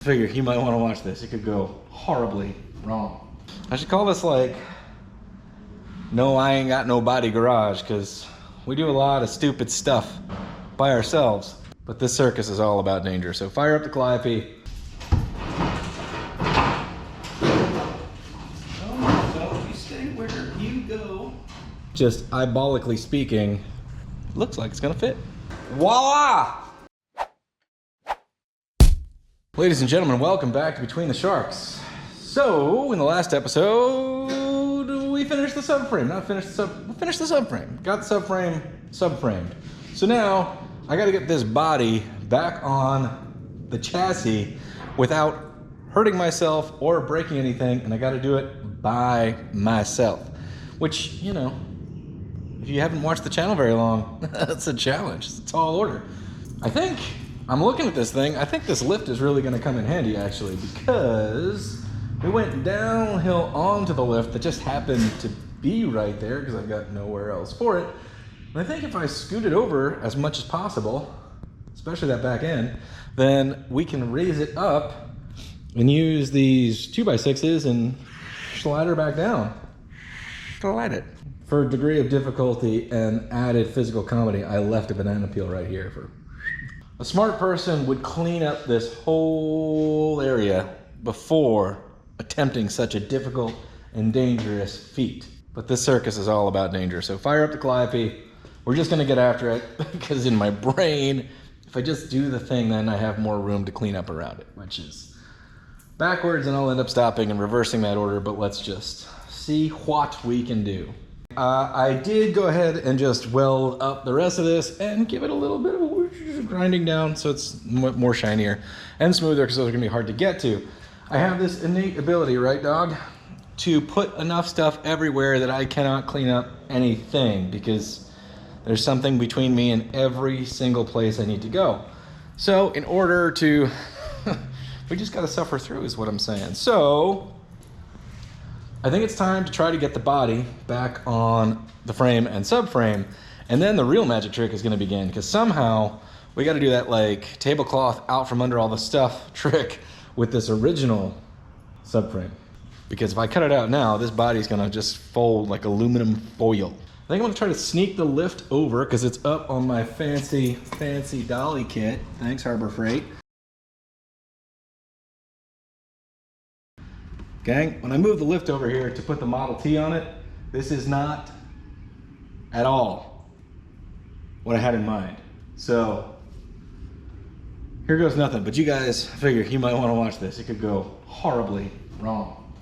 Figure you might want to watch this. It could go horribly wrong. I should call this like, no, I ain't got no body garage, because we do a lot of stupid stuff by ourselves. But this circus is all about danger. So fire up the Calliope. No, you stay where you go. Just eyeballically speaking, looks like it's gonna fit. Voila! Ladies and gentlemen, welcome back to Between the Sharks. So, in the last episode, we finished the subframe. We finished the subframe. Got the subframe subframed. So now, I gotta get this body back on the chassis without hurting myself or breaking anything, and I gotta do it by myself. Which, you know, if you haven't watched the channel very long, that's a challenge. It's a tall order. I'm looking at this thing. I think this lift is really going to come in handy, actually, because we went downhill onto the lift that just happened to be right there because I've got nowhere else for it. And I think if I scoot it over as much as possible, especially that back end, then we can raise it up and use these 2x6s and slide her back down. Slide it. For a degree of difficulty and added physical comedy, I left a banana peel right here for... A smart person would clean up this whole area before attempting such a difficult and dangerous feat. But this circus is all about danger. So fire up the Calliope. We're just gonna get after it because in my brain, if I just do the thing, then I have more room to clean up around it, which is backwards, and I'll end up stopping and reversing that order, but let's just see what we can do. I did go ahead and just weld up the rest of this and give it a little bit of grinding down so it's more shinier and smoother because those are gonna be hard to get to. I have this innate ability, right dog, to put enough stuff everywhere that I cannot clean up anything because there's something between me and every single place I need to go. So in order to, we just gotta suffer through is what I'm saying. So I think it's time to try to get the body back on the frame and subframe, and then the real magic trick is gonna begin because somehow we got to do that like tablecloth out from under all the stuff trick with this original subframe. Because if I cut it out now, this body's gonna just fold like aluminum foil. I think I'm gonna try to sneak the lift over because it's up on my fancy dolly kit. Thanks, Harbor Freight. Gang, when I move the lift over here to put the Model T on it, this is not at all what I had in mind. So here goes nothing, but you guys figure you might want to watch this. It could go horribly wrong.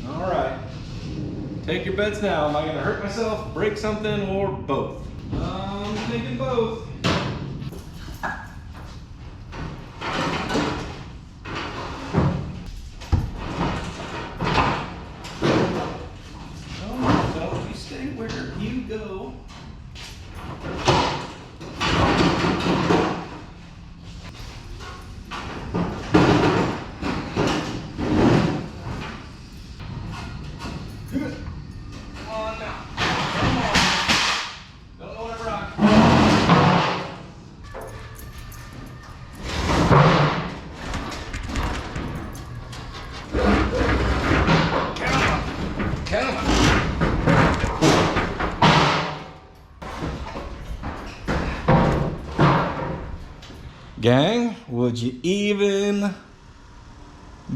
All right, take your bets now. Am I gonna hurt myself, break something, or both? I'm thinking both. No, you stay where you go. Gang, would you even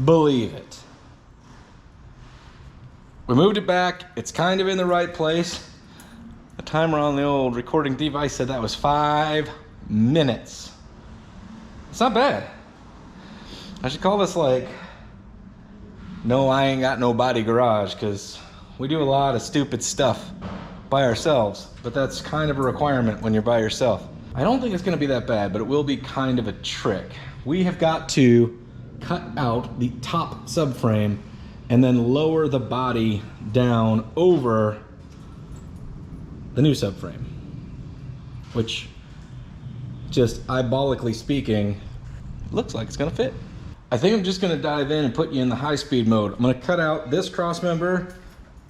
believe it? We moved it back. It's kind of in the right place. The timer on the old recording device said that was 5 minutes. It's not bad. I should call this like, no, I ain't got no body garage, because we do a lot of stupid stuff by ourselves, but that's kind of a requirement when you're by yourself. I don't think it's gonna be that bad, but it will be kind of a trick. We have got to cut out the top subframe and then lower the body down over the new subframe, which, just eyeballically speaking, looks like it's gonna fit. I think I'm just gonna dive in and put you in the high-speed mode. I'm gonna cut out this cross member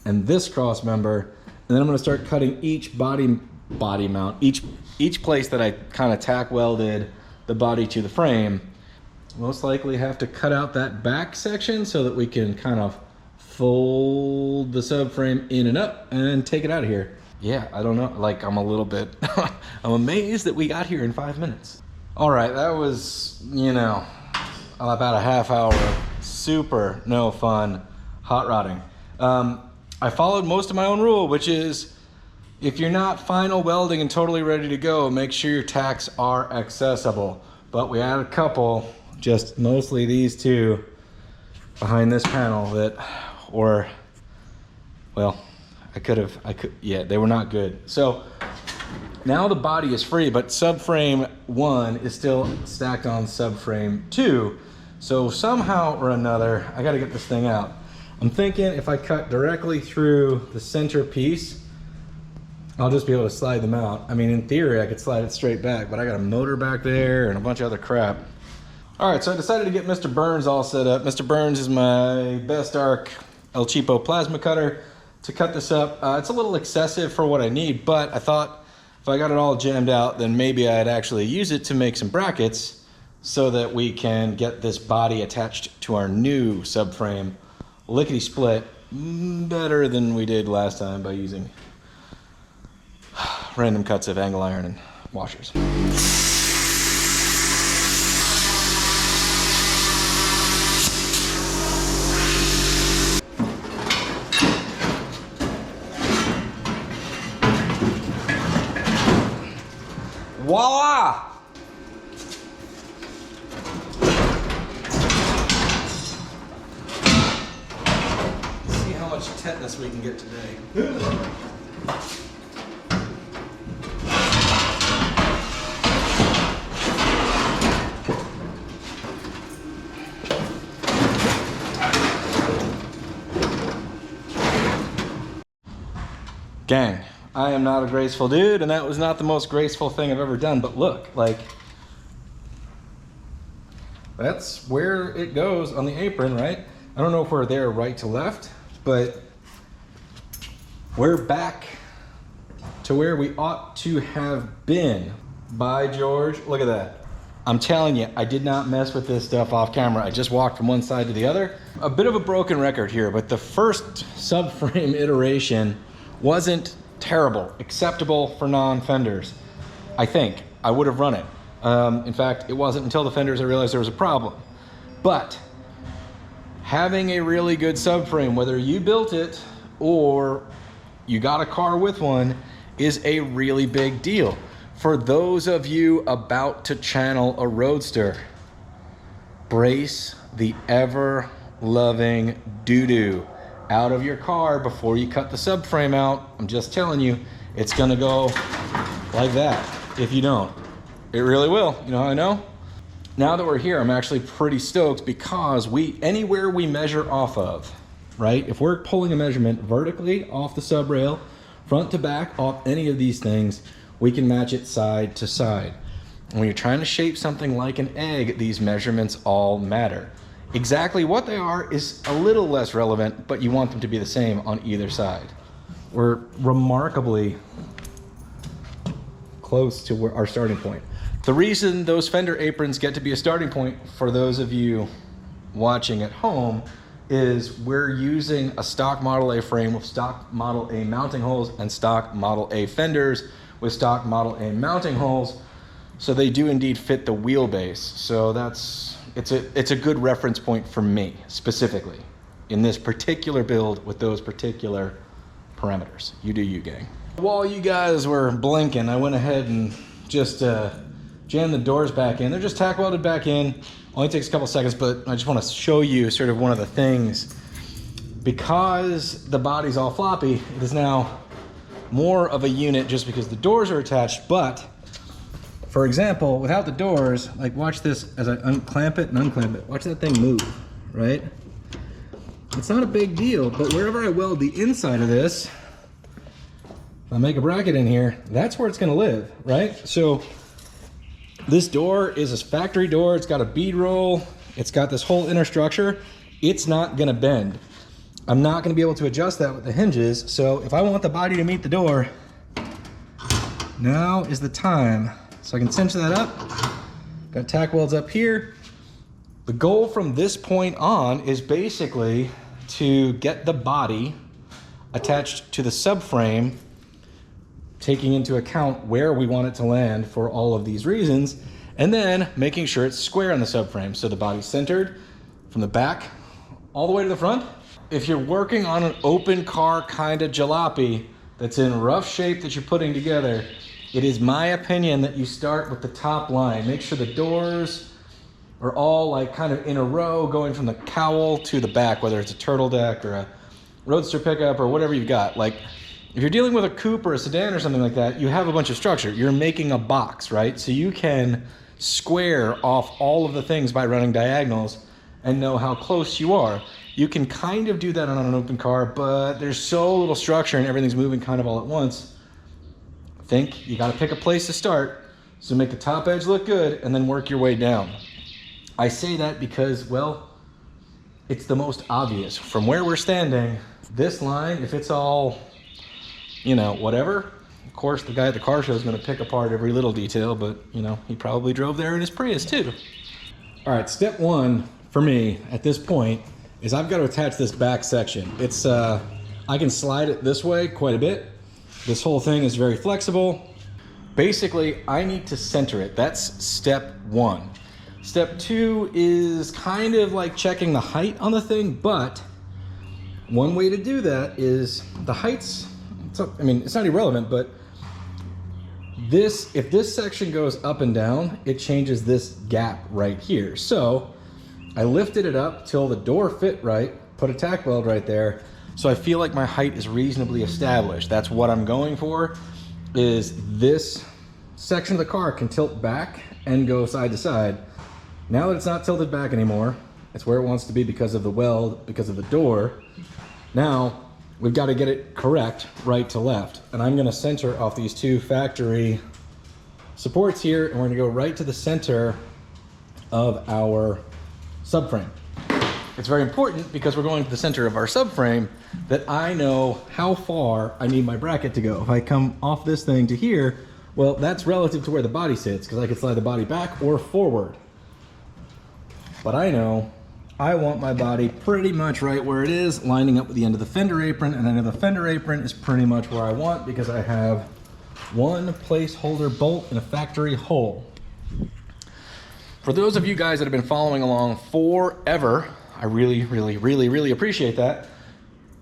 and this cross member, and then I'm gonna start cutting each body mount, each place that I kind of tack welded the body to the frame, Most likely have to cut out that back section so that we can kind of fold the subframe in and up and take it out of here. Yeah, I don't know, like I'm a little bit, I'm amazed that we got here in 5 minutes. All right, that was, you know, about a half hour of super no fun hot rodding. I followed most of my own rule, which is if you're not final welding and totally ready to go, make sure your tacks are accessible. But we had a couple, just mostly these two behind this panel that were, well, yeah, they were not good. So now the body is free, but subframe 1 is still stacked on subframe 2. So somehow or another, I gotta get this thing out. I'm thinking if I cut directly through the center piece, I'll just be able to slide them out. I mean, in theory, I could slide it straight back, but I got a motor back there and a bunch of other crap. All right, so I decided to get Mr. Burns all set up. Mr. Burns is my Best Arc El Cheapo plasma cutter to cut this up. It's a little excessive for what I need, but I thought if I got it all jammed out, then maybe I'd actually use it to make some brackets so that we can get this body attached to our new subframe lickety split better than we did last time by using random cuts of angle iron and washers. Voila! Let's see how much tetanus we can get today. Gang, I am not a graceful dude, and that was not the most graceful thing I've ever done, but look, like, that's where it goes on the apron, right? I don't know if we're there right to left, but we're back to where we ought to have been. By George, look at that. I'm telling you, I did not mess with this stuff off camera. I just walked from one side to the other. A bit of a broken record here, but the first subframe iteration wasn't terrible, acceptable for non-fenders. I think I would have run it. In fact, it wasn't until the fenders I realized there was a problem. But having a really good subframe, whether you built it or you got a car with one, is a really big deal. For those of you about to channel a Roadster, brace the ever-loving doo-doo out of your car before you cut the subframe out. I'm just telling you, it's gonna go like that if you don't. It really will, you know how I know? Now that we're here, I'm actually pretty stoked because anywhere we measure off of, right? If we're pulling a measurement vertically off the sub rail, front to back, off any of these things, we can match it side to side. When you're trying to shape something like an egg, these measurements all matter. Exactly what they are is a little less relevant, but you want them to be the same on either side. We're remarkably close to our starting point. The reason those fender aprons get to be a starting point for those of you watching at home is we're using a stock Model A frame with stock Model A mounting holes and stock Model A fenders with stock Model A mounting holes. So they do indeed fit the wheelbase. So it's a good reference point for me specifically in this particular build with those particular parameters. You do you, gang. While you guys were blinking, I went ahead and just jammed the doors back in. They're just tack welded back in. Only takes a couple seconds, but I just want to show you sort of one of the things. Because the body's all floppy, it is now more of a unit just because the doors are attached. But for example, without the doors, like watch this as I unclamp it and unclamp it. Watch that thing move, right? It's not a big deal, but wherever I weld the inside of this, if I make a bracket in here, that's where it's gonna live, right? So this door is a factory door. It's got a bead roll. It's got this whole inner structure. It's not gonna bend. I'm not gonna be able to adjust that with the hinges. So if I want the body to meet the door, now is the time. So I can cinch that up. Got tack welds up here. The goal from this point on is basically to get the body attached to the subframe, taking into account where we want it to land for all of these reasons, and then making sure it's square on the subframe. So the body's centered from the back all the way to the front. If you're working on an open car kind of jalopy that's in rough shape that you're putting together, it is my opinion that you start with the top line. Make sure the doors are all like kind of in a row going from the cowl to the back, whether it's a turtle deck or a roadster pickup or whatever you've got. Like if you're dealing with a coupe or a sedan or something like that, you have a bunch of structure. You're making a box, right? So you can square off all of the things by running diagonals and know how close you are. You can kind of do that on an open car, but there's so little structure and everything's moving kind of all at once. I think you gotta pick a place to start. So make the top edge look good and then work your way down. I say that because, well, it's the most obvious. From where we're standing, this line, if it's all, you know, whatever, of course the guy at the car show is gonna pick apart every little detail, but you know, he probably drove there in his Prius too. All right, step one for me at this point is I've got to attach this back section. It's, I can slide it this way quite a bit. This whole thing is very flexible. Basically, I need to center it. That's step one. Step two is kind of like checking the height on the thing, but one way to do that is the heights, I mean, it's not irrelevant, but if this section goes up and down, it changes this gap right here. So I lifted it up till the door fit right, put a tack weld right there, so I feel like my height is reasonably established. That's what I'm going for, is this section of the car can tilt back and go side to side. Now that it's not tilted back anymore, it's where it wants to be because of the weld, because of the door. Now, we've got to get it correct, right to left. And I'm gonna center off these two factory supports here, and we're gonna go right to the center of our subframe. It's very important because we're going to the center of our subframe that I know how far I need my bracket to go. If I come off this thing to here, well, that's relative to where the body sits because I can slide the body back or forward. But I know I want my body pretty much right where it is, lining up with the end of the fender apron, and I know the fender apron is pretty much where I want because I have one placeholder bolt in a factory hole. For those of you guys that have been following along forever, I really, really, really, really appreciate that.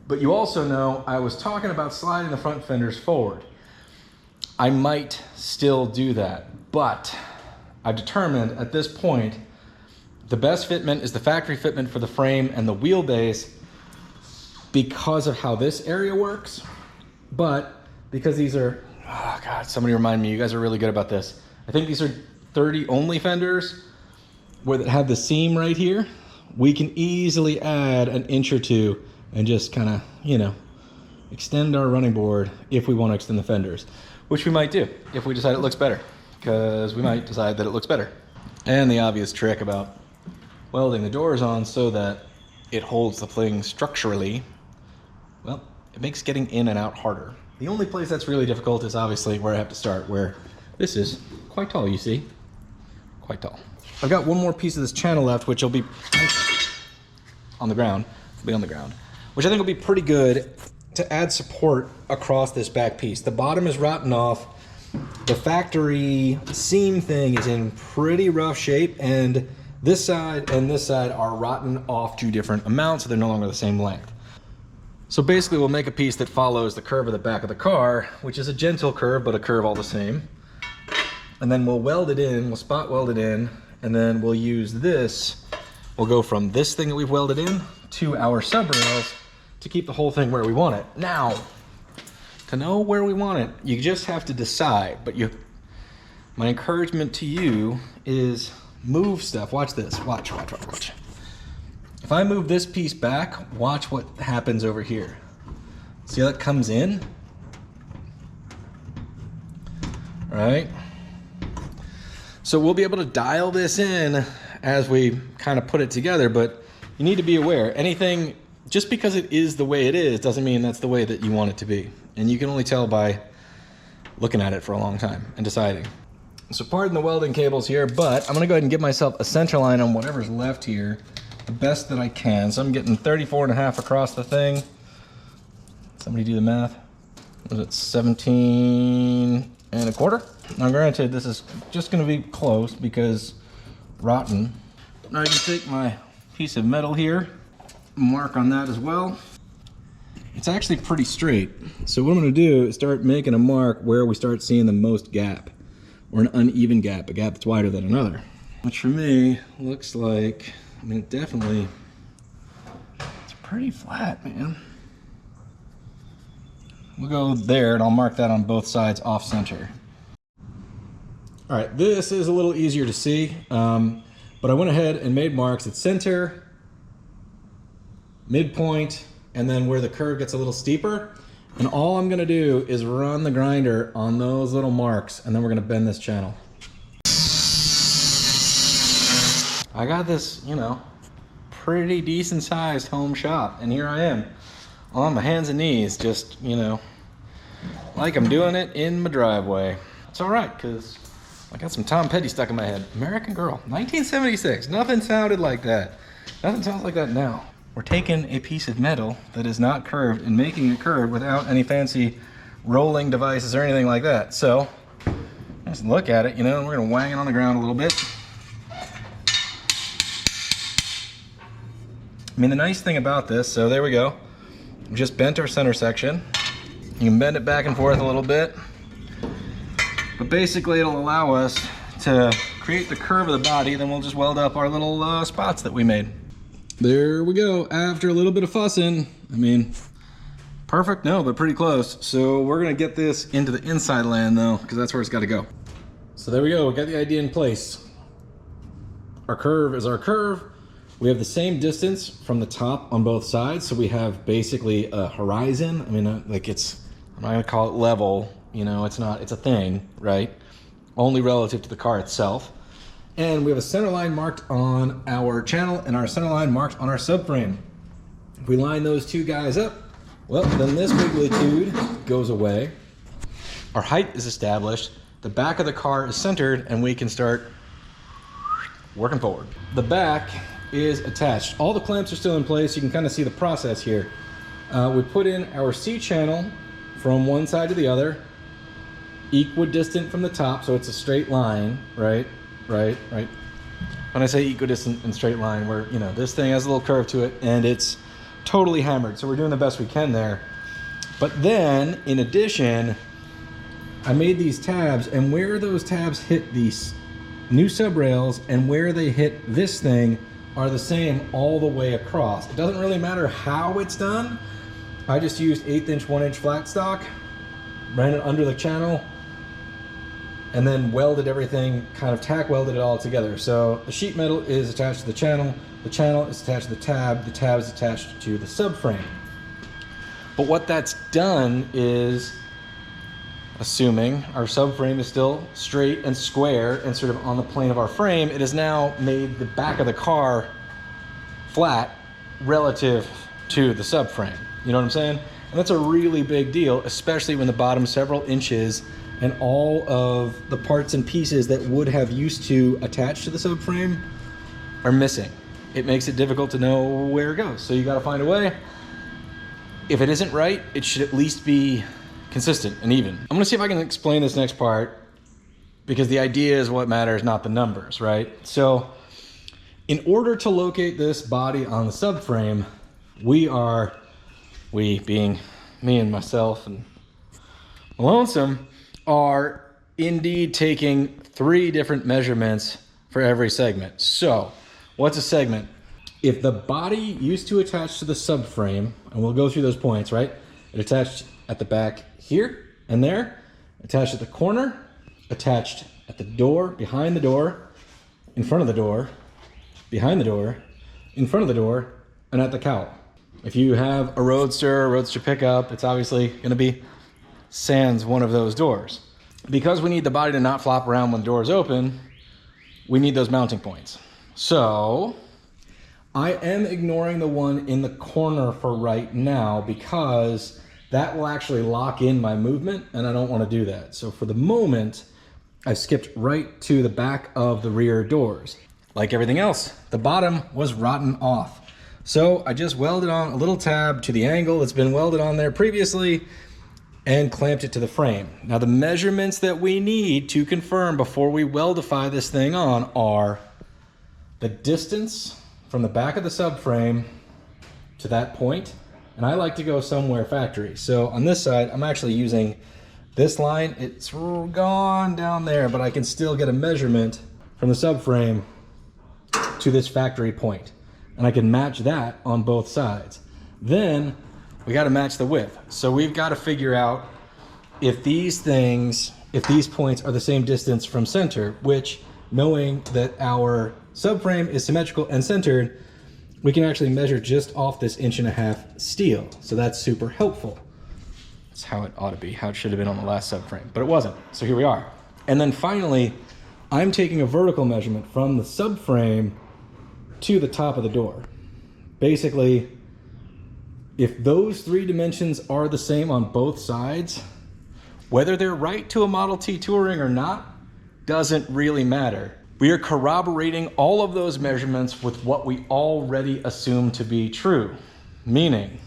But you also know I was talking about sliding the front fenders forward. I might still do that, but I've determined at this point the best fitment is the factory fitment for the frame and the wheelbase because of how this area works. But because these are, oh God, somebody remind me, you guys are really good about this. I think these are 30 only fenders where that have the seam right here. We can easily add an inch or two and just kind of, you know, extend our running board if we want to extend the fenders, which we might do if we decide it looks better, because we might decide that it looks better. And the obvious trick about welding the doors on so that it holds the thing structurally, well, it makes getting in and out harder. The only place that's really difficult is obviously where I have to start, where this is quite tall, you see, quite tall. I've got one more piece of this channel left, which will be on the ground, which I think will be pretty good to add support across this back piece. The bottom is rotten off. The factory seam thing is in pretty rough shape, and this side and this side are rotten off to different amounts, so they're no longer the same length. So basically we'll make a piece that follows the curve of the back of the car, which is a gentle curve, but a curve all the same. And then we'll weld it in, we'll spot weld it in, and then we'll use this. We'll go from this thing that we've welded in to our sub rails to keep the whole thing where we want it. Now, to know where we want it, you just have to decide, but my encouragement to you is move stuff. Watch this. Watch. If I move this piece back, watch what happens over here. See how that comes in? All right. So we'll be able to dial this in as we kind of put it together, but you need to be aware. Anything, just because it is the way it is, doesn't mean that's the way that you want it to be. And you can only tell by looking at it for a long time and deciding. So pardon the welding cables here, but I'm gonna go ahead and give myself a center line on whatever's left here, the best that I can. So I'm getting 34.5 across the thing. Somebody do the math. Was it 17.25? Now granted, this is just gonna be close because rotten. Now I can take my piece of metal here, mark on that as well. It's actually pretty straight. So what I'm gonna do is start making a mark where we start seeing the most gap, or an uneven gap, a gap that's wider than another. Which for me looks like, I mean, definitely, it's pretty flat, man. We'll go there and I'll mark that on both sides off center. All right, this is a little easier to see, but I went ahead and made marks at center, midpoint, and then where the curve gets a little steeper. And all I'm gonna do is run the grinder on those little marks, and then we're gonna bend this channel. I got this, you know, pretty decent sized home shop, and here I am on my hands and knees, just, you know, like I'm doing it in my driveway. It's all right, because I got some Tom Petty stuck in my head. American Girl, 1976. Nothing sounded like that. Nothing sounds like that now. We're taking a piece of metal that is not curved and making it curved without any fancy rolling devices or anything like that. So, just look at it, you know, we're gonna wang it on the ground a little bit. I mean, the nice thing about this, so there we go. We just bent our center section. You can bend it back and forth a little bit. But basically it'll allow us to create the curve of the body, then we'll just weld up our little spots that we made. There we go, after a little bit of fussing. I mean, perfect, no, but pretty close. So we're gonna get this into the inside land though, because that's where it's gotta go. So there we go, we got the idea in place. Our curve is our curve. We have the same distance from the top on both sides, so we have basically a horizon. I mean, like it's, I'm not gonna call it level, you know, it's not, it's a thing, right? Only relative to the car itself. And we have a center line marked on our channel and our center line marked on our subframe. If we line those two guys up, well, then this wigglytude goes away. Our height is established. The back of the car is centered and we can start working forward. The back is attached. All the clamps are still in place. You can kind of see the process here. We put in our C channel from one side to the other, equidistant from the top, so it's a straight line, right? Right. When I say equidistant and straight line, where, you know, this thing has a little curve to it and it's totally hammered, so we're doing the best we can there. But then, in addition, I made these tabs, and where those tabs hit these new sub rails and where they hit this thing are the same all the way across. It doesn't really matter how it's done. I just used 1/8 inch, 1 inch flat stock, ran it under the channel, and then welded everything, kind of tack welded it all together. So the sheet metal is attached to the channel is attached to the tab is attached to the subframe. But what that's done is, assuming our subframe is still straight and square and sort of on the plane of our frame, it has now made the back of the car flat relative to the subframe. You know what I'm saying? And that's a really big deal, especially when the bottom's several inches and all of the parts and pieces that would have used to attach to the subframe are missing. It makes it difficult to know where it goes. So you gotta find a way. If it isn't right, it should at least be consistent and even. I'm gonna see if I can explain this next part, because the idea is what matters, not the numbers, right? So in order to locate this body on the subframe, we being me and myself and Lonesome, are indeed taking 3 different measurements for every segment. So what's a segment? If the body used to attach to the subframe, and we'll go through those points, right? It attached at the back here and there, attached at the corner, attached at the door, behind the door, in front of the door, behind the door, in front of the door, and at the cowl. If you have a Roadster pickup, it's obviously gonna be sans one of those doors. Because we need the body to not flop around when the door is open, we need those mounting points. So I am ignoring the one in the corner for right now because that will actually lock in my movement and I don't want to do that. So for the moment, I've skipped right to the back of the rear doors. Like everything else, the bottom was rotten off. So I just welded on a little tab to the angle that's been welded on there previously and clamped it to the frame. Now the measurements that we need to confirm before we weldify this thing on are the distance from the back of the subframe to that point, and I like to go somewhere factory. So on this side, I'm actually using this line. It's gone down there, but I can still get a measurement from the subframe to this factory point, and I can match that on both sides. Then we got to match the width. So we've got to figure out if these points are the same distance from center, which, knowing that our subframe is symmetrical and centered, we can actually measure just off this 1.5 inch steel. So that's super helpful. That's how it ought to be, how it should have been on the last subframe, but it wasn't. So here we are. And then finally, I'm taking a vertical measurement from the subframe to the top of the door. Basically, if those 3 dimensions are the same on both sides, whether they're right to a Model T Touring or not, doesn't really matter. We are corroborating all of those measurements with what we already assume to be true. Meaning,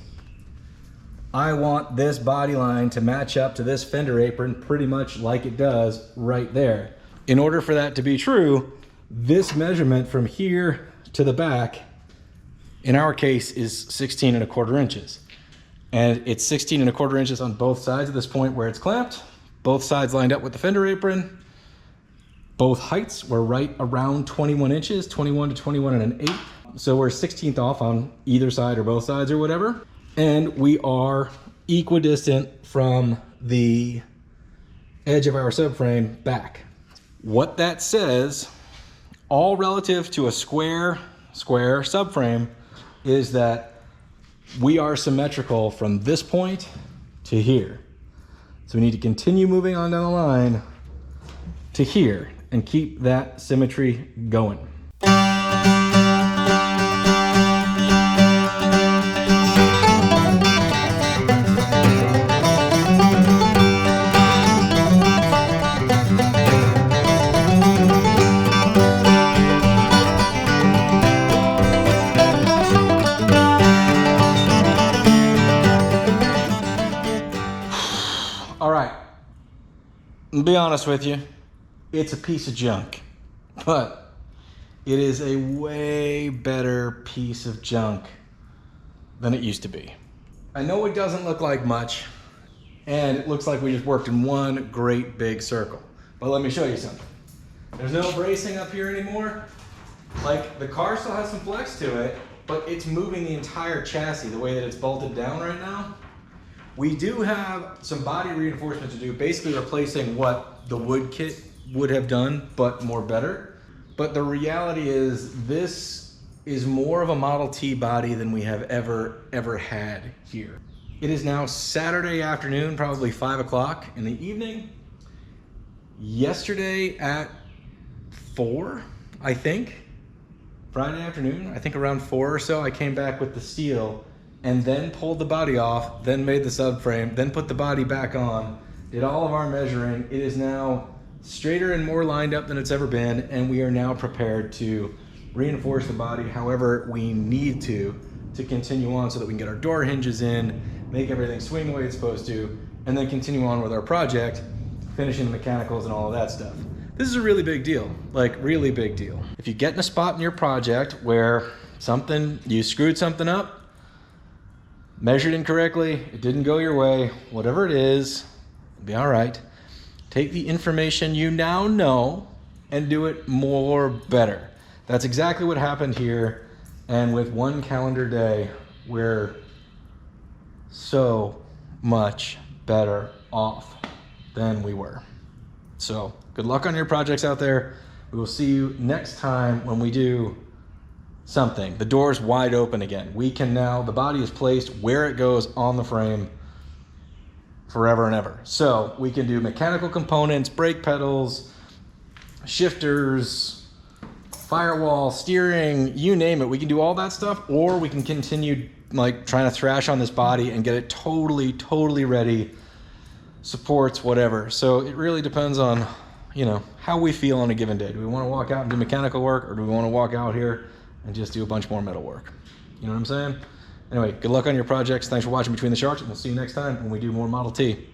I want this body line to match up to this fender apron pretty much like it does right there. In order for that to be true, this measurement from here to the back, in our case, is 16.25 inches. And it's 16.25 inches on both sides at this point where it's clamped. Both sides lined up with the fender apron. Both heights were right around 21 inches, 21 to 21 and 1/8. So we're 1/16 off on either side or both sides or whatever. And we are equidistant from the edge of our subframe back. What that says, all relative to a square subframe, is that we are symmetrical from this point to here. So we need to continue moving on down the line to here and keep that symmetry going. All right, I'll be honest with you, it's a piece of junk, but it is a way better piece of junk than it used to be. I know it doesn't look like much, and it looks like we just worked in one great big circle, but let me show you something. There's no bracing up here anymore. Like, the car still has some flex to it, but it's moving the entire chassis the way that it's bolted down right now. We do have some body reinforcement to do, basically replacing what the wood kit would have done, but more better. But the reality is, this is more of a Model T body than we have ever had here. It is now Saturday afternoon, probably 5 o'clock in the evening. Yesterday at 4, I think, Friday afternoon, I think around 4 or so, I came back with the steel and then pulled the body off, then made the subframe, then put the body back on, did all of our measuring. It is now straighter and more lined up than it's ever been, and we are now prepared to reinforce the body however we need to continue on so that we can get our door hinges in, make everything swing the way it's supposed to, and then continue on with our project, finishing the mechanicals and all of that stuff. This is a really big deal, like really big deal. If you get in a spot in your project where you screwed something up, measured incorrectly, it didn't go your way, whatever it is, it'll be all right. Take the information you now know and do it more better. That's exactly what happened here. And with one calendar day, we're so much better off than we were. So good luck on your projects out there. We will see you next time when we do something. The door's wide open again. We can now, the body is placed where it goes on the frame forever and ever. So we can do mechanical components, brake pedals, shifters, firewall, steering, you name it. We can do all that stuff, or we can continue like trying to thrash on this body and get it totally ready, supports, whatever. So it really depends on you know, how we feel on a given day. Do we want to walk out and do mechanical work, or do we want to walk out here and just do a bunch more metal work? You know what I'm saying? Anyway, good luck on your projects. Thanks for watching Between the Sharks, and we'll see you next time when we do more Model T.